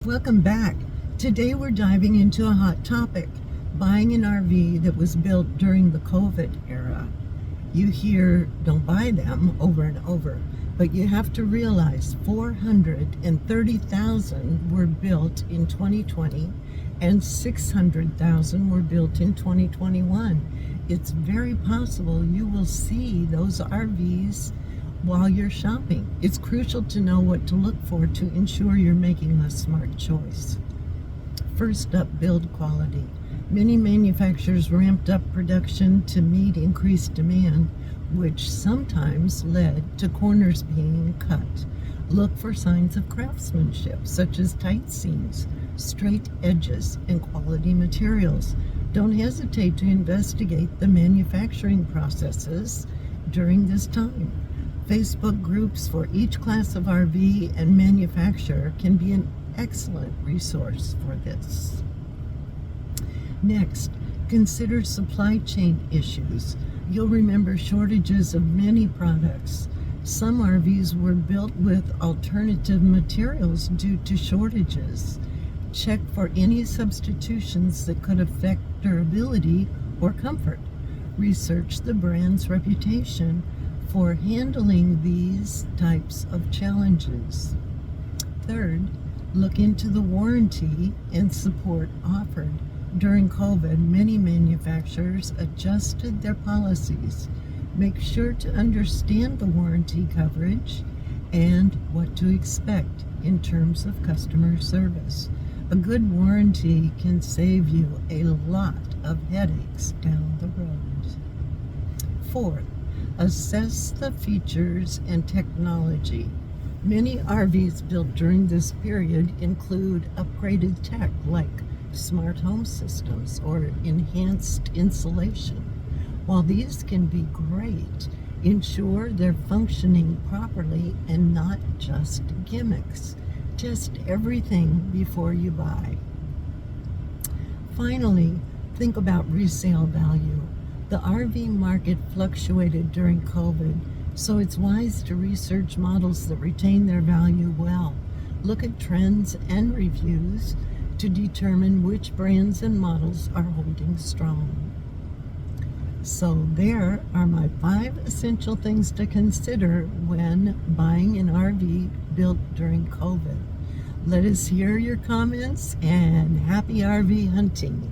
Welcome back. Today we're diving into a hot topic, buying an RV that was built during the COVID era. You hear don't buy them over and over, but you have to realize 430,000 were built in 2020 and 600,000 were built in 2021. It's very possible you will see those RVs while you're shopping. It's crucial to know what to look for to ensure you're making a smart choice. First up, build quality. Many manufacturers ramped up production to meet increased demand, which sometimes led to corners being cut. Look for signs of craftsmanship, such as tight seams, straight edges, and quality materials. Don't hesitate to investigate the manufacturing processes during this time. Facebook groups for each class of RV and manufacturer can be an excellent resource for this. Next, consider supply chain issues. You'll remember shortages of many products. Some RVs were built with alternative materials due to shortages. Check for any substitutions that could affect durability or comfort. Research the brand's reputation for handling these types of challenges. Third, look into the warranty and support offered. During COVID, many manufacturers adjusted their policies. Make sure to understand the warranty coverage and what to expect in terms of customer service. A good warranty can save you a lot of headaches down the road. Fourth, assess the features and technology. Many RVs built during this period include upgraded tech like smart home systems or enhanced insulation. While these can be great, ensure they're functioning properly and not just gimmicks. Test everything before you buy. Finally, think about resale value. The RV market fluctuated during COVID, so it's wise to research models that retain their value well. Look at trends and reviews to determine which brands and models are holding strong. So there are my 5 essential things to consider when buying an RV built during COVID. Let us hear your comments and happy RV hunting.